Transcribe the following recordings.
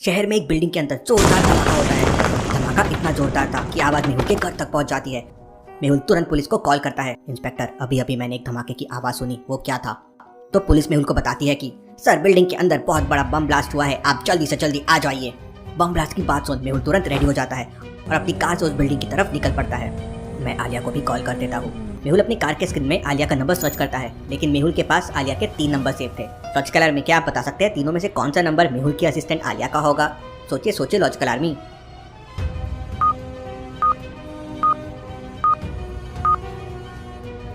शहर में एक बिल्डिंग के अंदर जोरदार धमाका होता है। धमाका इतना जोरदार था कि आवाज मेहुल के घर तक पहुंच जाती है। मेहुल तुरंत पुलिस को कॉल करता है। इंस्पेक्टर, अभी अभी मैंने एक धमाके की आवाज सुनी, वो क्या था? तो पुलिस मेहुल को बताती है कि सर, बिल्डिंग के अंदर बहुत बड़ा बम ब्लास्ट हुआ है, आप जल्दी से जल्दी आ जाइए। बम ब्लास्ट की बात सुन मेहुल तुरंत रेडी हो जाता है और अपनी कार से उस बिल्डिंग की तरफ निकल पड़ता है। मैं आलिया को भी कॉल कर देता हूँ। मेहुल अपनी कार के स्क्रीन में आलिया का नंबर सर्च करता है, लेकिन मेहुल के पास आलिया के 3 number save the. Logical army, क्या आप बता सकते हैं तीनों में से कौन सा नंबर मेहुल की असिस्टेंट आलिया का होगा? सोचिए सोचिए लॉजिकल आर्मी।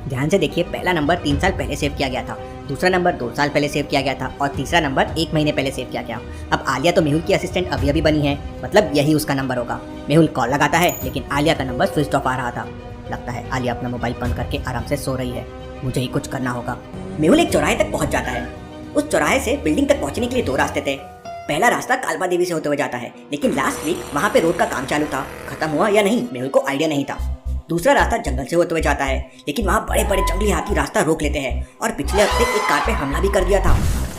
ध्यान से देखिए, पहला नंबर 3 साल पहले सेव किया गया था, दूसरा नंबर 2 साल पहले सेव किया गया था और तीसरा नंबर 1 महीने पहले सेव किया गया। अब आलिया तो मेहुल की असिस्टेंट अभी अभी बनी है, मतलब यही उसका नंबर होगा। मेहुल कॉल लगाता है, लेकिन आलिया का नंबर स्विच ऑफ आ रहा था। लगता है आलिया अपना मोबाइल बंद करके आराम से सो रही है। मुझे ही कुछ करना होगा। मेहुल एक चौराहे तक पहुंच जाता है। उस चौराहे से बिल्डिंग तक पहुंचने के लिए 2 रास्ते थे। पहला रास्ता कालबा देवी से होते हुए जाता है, लेकिन लास्ट वीक वहाँ पे रोड का काम चालू था, खत्म हुआ या नहीं मेहुल को आइडिया नहीं था। दूसरा रास्ता जंगल से होते हुए जाता है, लेकिन वहाँ बड़े बड़े जंगली हाथी रास्ता रोक लेते हैं और पिछले हफ्ते एक कार पे हमला भी कर दिया था।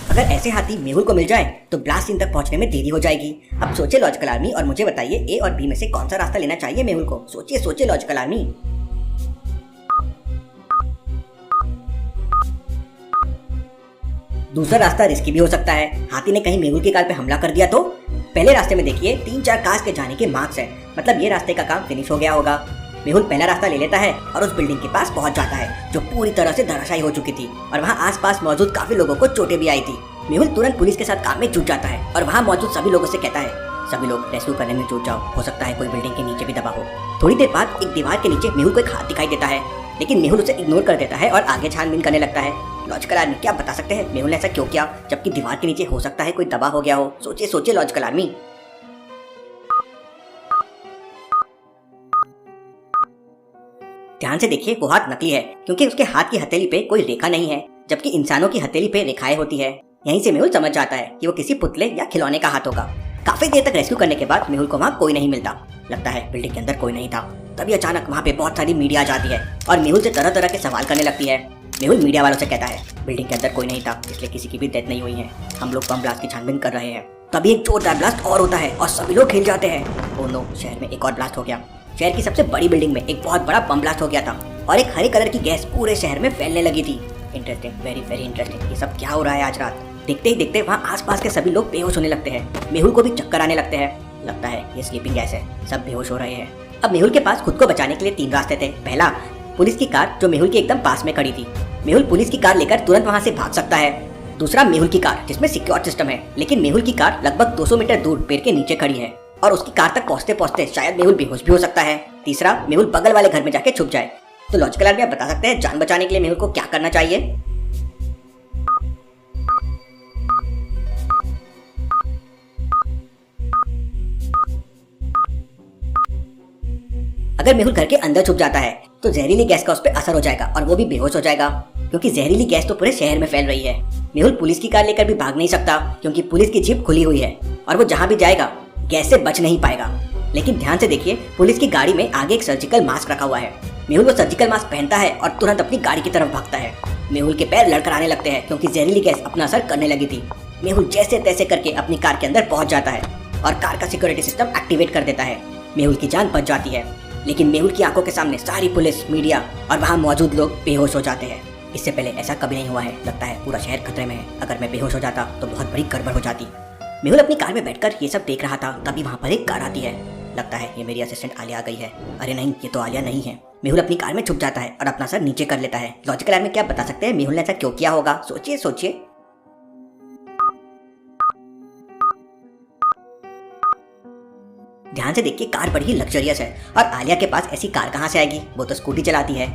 अगर ऐसे हाथी मेहुल को मिल जाए तो ब्लास्ट सीन तक पहुंचने में देरी हो जाएगी। अब सोचिए लॉजिकल आर्मी और मुझे बताइए ए और बी में से कौन सा रास्ता लेना चाहिए मेहुल को? सोचिए सोचिए लॉजिकल आर्मी। दूसरा रास्ता रिस्की भी हो सकता है, हाथी ने कहीं मेहुल की कार पे हमला कर दिया तो? पहले रास्ते में देखिए 3-4 कार्स के जाने के मार्क्स हैं, मतलब ये रास्ते का काम फिनिश हो गया होगा। मेहुल पहला रास्ता ले लेता है और उस बिल्डिंग के पास पहुंच जाता है जो पूरी तरह से धराशायी हो चुकी थी और वहाँ आसपास मौजूद काफी लोगों को चोटें भी आई थी। मेहुल तुरंत पुलिस के साथ काम में जुट जाता है और वहाँ मौजूद सभी लोगों से कहता है, सभी लोग रेस्क्यू करने में जुट जाओ, हो सकता है कोई बिल्डिंग के नीचे भी दबा हो। थोड़ी देर बाद एक दीवार के नीचे मेहुल को एक हाथ दिखाई देता है, लेकिन मेहुल उसे इग्नोर कर देता है और आगे छानबीन करने लगता है। लॉजिकल आर्मी, क्या बता सकते हैं मेहुल ने ऐसा क्यों किया, जबकि दीवार के नीचे हो सकता है कोई दबा हो गया हो? सोचिए सोचिए लॉजिकल आर्मी। ध्यान से देखिए, वो हाथ नकली है क्योंकि उसके हाथ की हथेली पे कोई रेखा नहीं है, जबकि इंसानों की हथेली पे रेखाएं होती है। यहीं से मेहुल समझ जाता है कि वो किसी पुतले या खिलौने का हाथ होगा। काफी देर तक रेस्क्यू करने के बाद मेहुल को वहाँ कोई नहीं मिलता। लगता है बिल्डिंग के अंदर कोई नहीं था। तभी अचानक वहाँ पे बहुत सारी मीडिया आ जाती है और मेहुल से तरह तरह के सवाल करने लगती है। मेहुल मीडिया वालों से कहता है, बिल्डिंग के अंदर कोई नहीं था, इसलिए किसी की भी डेथ नहीं हुई है, हम लोग बम ब्लास्ट की छानबीन कर रहे हैं। तभी एक जोरदार ब्लास्ट और होता है और सभी लोग हिल जाते हैं। ओह नो, शहर में एक और ब्लास्ट हो गया। शहर की सबसे बड़ी बिल्डिंग में एक बहुत बड़ा बम ब्लास्ट हो गया था और एक हरे कलर की गैस पूरे शहर में फैलने लगी थी। Interesting, very very interesting. ये सब क्या हो रहा है आज रात? देखते ही देखते वहाँ आसपास के सभी लोग बेहोश होने लगते हैं। मेहुल को भी चक्कर आने लगते हैं। लगता है ये स्लीपिंग गैस है, सब बेहोश हो रहे हैं। अब मेहुल के पास खुद को बचाने के लिए 3 रास्ते थे। पहला, पुलिस की कार जो मेहुल के एकदम पास में खड़ी थी। मेहुल पुलिस की कार लेकर तुरंत वहाँ से भाग सकता है। दूसरा, मेहुल की कार जिसमें सिक्योर सिस्टम है, लेकिन मेहुल की कार लगभग 200 मीटर दूर पेड़ के नीचे खड़ी है और उसकी कार तक पहुँचते पहुँचते शायद मेहुल बेहोश भी हो सकता है। तीसरा, मेहुल बगल वाले घर में जाके छुप जाए। तो लॉजिकल आर्मी, आप बता सकते हैं जान बचाने के लिए मेहुल को क्या करना चाहिए? अगर मेहुल घर के अंदर छुप जाता है तो जहरीली गैस का उस पर असर हो जाएगा और वो भी बेहोश हो जाएगा, क्योंकि जहरीली गैस तो पूरे शहर में फैल रही है। मेहुल पुलिस की कार लेकर भी भाग नहीं सकता क्योंकि पुलिस की जीप खुली हुई है और वो जहाँ भी जाएगा गैस से बच नहीं पाएगा। लेकिन ध्यान से देखिए, पुलिस की गाड़ी में आगे एक सर्जिकल मास्क रखा हुआ है। मेहुल वो सर्जिकल मास्क पहनता है और तुरंत अपनी गाड़ी की तरफ भागता है। मेहुल के पैर लड़खड़ाने लगते हैं क्योंकि जहरीली गैस अपना असर करने लगी थी। मेहुल जैसे तैसे करके अपनी कार के अंदर पहुंच जाता है और कार का सिक्योरिटी सिस्टम एक्टिवेट कर देता है। मेहुल की जान बच जाती है, लेकिन मेहुल की आंखों के सामने सारी पुलिस, मीडिया और वहाँ मौजूद लोग बेहोश हो जाते हैं। इससे पहले ऐसा कभी नहीं हुआ है। लगता है पूरा शहर खतरे में है। अगर मैं बेहोश हो जाता तो बहुत बड़ी गड़बड़ हो जाती। मेहुल अपनी कार में बैठकर ये सब देख रहा था, तभी वहाँ पर एक कार आती है। लगता है ये मेरी असिस्टेंट आलिया आ गई है। अरे नहीं, ये तो आलिया नहीं है। मेहुल अपनी कार में छुप जाता है और अपना सर नीचे कर लेता है। लॉजिकल आर्मी, क्या बता सकते हैं मेहुल ने ऐसा क्यों किया होगा? सोचिए सोचिए। ध्यान से देखिए, कार बड़ी ही लग्जरियस है और आलिया के पास ऐसी कार कहाँ से आएगी? वो तो स्कूटी चलाती है।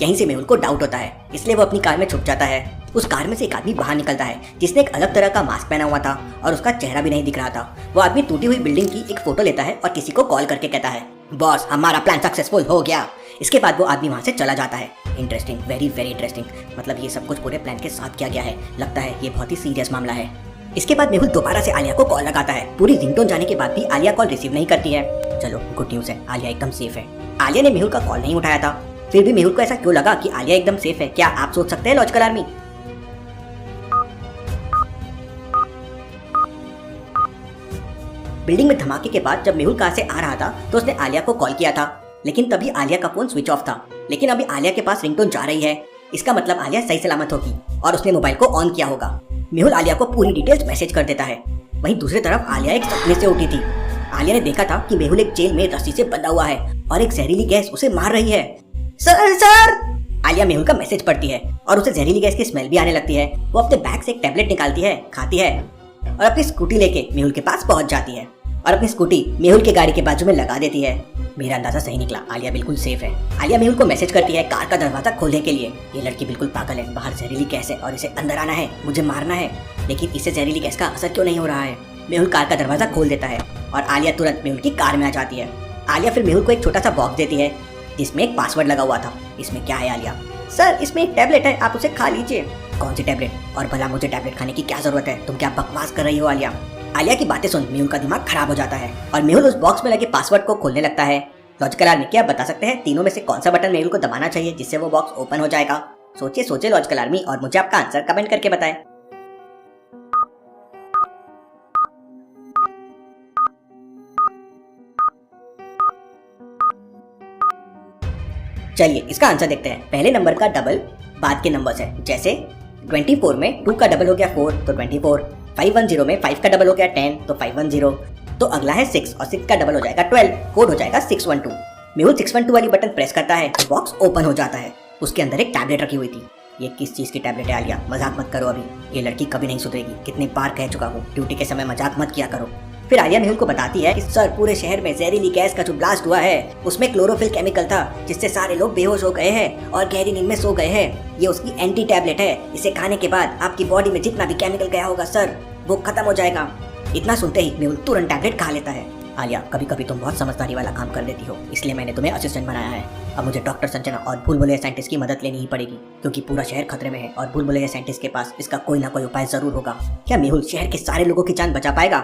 यहीं से मेहुल को डाउट होता है, इसलिए वो अपनी कार में छुप जाता है। उस कार में से एक आदमी बाहर निकलता है जिसने एक अलग तरह का मास्क पहना हुआ था और उसका चेहरा भी नहीं दिख रहा था। वो आदमी टूटी हुई बिल्डिंग की एक फोटो लेता है और किसी को कॉल करके कहता है, बॉस, हमारा प्लान सक्सेसफुल हो गया। इसके बाद वो आदमी वहाँ से चला जाता है। Interesting, very very interesting. मतलब ये सब कुछ पूरे प्लान के साथ किया गया है। लगता है ये बहुत ही सीरियस मामला है। इसके बाद मेहुल दोबारा से आलिया को कॉल लगाता है। पूरी रिंगटोन जाने के बाद भी आलिया कॉल रिसीव नहीं करती है। चलो, गुड न्यूज़ है, आलिया एकदम सेफ है। आलिया ने मेहुल का कॉल नहीं उठाया था, फिर भी मेहुल को ऐसा क्यों लगा कि आलिया एकदम सेफ है? क्या आप सोच सकते हैं लॉजिकल आर्मी? बिल्डिंग में धमाके के बाद जब मेहुल कार से आ रहा था तो उसने आलिया को कॉल किया था, लेकिन तभी आलिया का फोन स्विच ऑफ था। लेकिन अभी आलिया के पास रिंगटोन जा रही है, इसका मतलब आलिया सही सलामत होगी और उसने मोबाइल को ऑन किया होगा। मेहुल आलिया को पूरी डिटेल्स मैसेज कर देता है। वहीं दूसरी तरफ आलिया एक सपने से उठी थी। आलिया ने देखा था कि मेहुल एक जेल में रस्सी से बंधा हुआ है और एक जहरीली गैस उसे मार रही है। Sir sir! आलिया मेहुल का मैसेज पढ़ती है और उसे जहरीली गैस की स्मेल भी आने लगती है। वो अपने बैग से एक टैबलेट निकालती है, खाती है और अपनी स्कूटी लेके मेहुल के पास पहुंच जाती है और अपनी स्कूटी मेहुल की गाड़ी के बाजू में लगा देती है। मेरा अंदाजा सही निकला, आलिया बिल्कुल सेफ है। आलिया मेहुल को मैसेज करती है कार का दरवाजा खोलने के लिए। ये लड़की बिल्कुल पागल है, बाहर जहरीली गैस है और इसे अंदर आना है, मुझे मारना है, लेकिन इससे जहरीली गैस का असर क्यों नहीं हो रहा है। मेहुल कार का दरवाजा खोल देता है और आलिया तुरंत मेहुल की कार में आ जाती है। आलिया फिर मेहुल को एक छोटा सा बॉक्स देती है जिसमें एक पासवर्ड लगा हुआ था। इसमें क्या है आलिया? सर इसमें एक टैबलेट है, आप उसे खा लीजिए। कौन सी टैबलेट? और भला मुझे टैबलेट खाने की क्या जरूरत है? तुम क्या बकवास कर रही हो आलिया? आलिया की बातें सुन मेहुल का दिमाग खराब हो जाता है और मेहुल उस बॉक्स में लगे पासवर्ड को खोलने लगता है। लॉजिकल आर्मी, क्या आप बता सकते हैं तीनों में से कौन सा बटन मेहुल को दबाना चाहिए जिससे वो बॉक्स ओपन हो जाएगा? सोचिए सोचिए लॉजिकल आर्मी और मुझे आपका आंसर कमेंट करके बताएं। चलिए इसका आंसर देखते हैं। पहले नंबर का डबल बाद के नंबर्स है, जैसे 24 में 2 का डबल हो गया 4 तो 24, 510 में 5 का डबल हो गया 10 तो 510, तो अगला है 6 और 6 का डबल हो जाएगा 12, कोड हो जाएगा 612। मेहुल 612 वाली बटन प्रेस करता है, बॉक्स ओपन हो जाता है। उसके अंदर एक टैबलेट रखी हुई थी। ये किस चीज की टैबलेट है आलिया? मजाक मत करो, अभी ये लड़की कभी नहीं सुधरेगी। कितनी बार कह चुका हूँ ड्यूटी के समय मजाक मत किया करो। फिर आलिया मेहुल को बताती है कि सर पूरे शहर में जहरीली गैस का जो ब्लास्ट हुआ है उसमें क्लोरोफिल केमिकल था जिससे सारे लोग बेहोश हो गए हैं और गहरी नींद में सो गए हैं। ये उसकी एंटी टैबलेट है, इसे खाने के बाद आपकी बॉडी में जितना भी केमिकल गया होगा सर वो खत्म हो जाएगा। इतना सुनते ही मेहुल तुरंत टैबलेट खा लेता है। आलिया कभी कभी तुम बहुत समझदारी वाला काम कर लेती हो, इसलिए मैंने तुम्हें असिस्टेंट बनाया है। अब मुझे डॉक्टर संजना और भूल भुलैया साइंटिस्ट की मदद लेनी ही पड़ेगी क्योंकि पूरा शहर खतरे में है और भूल भुलैया साइंटिस्ट के पास इसका कोई ना कोई उपाय जरूर होगा। क्या मेहुल शहर के सारे लोगों की जान बचा पाएगा?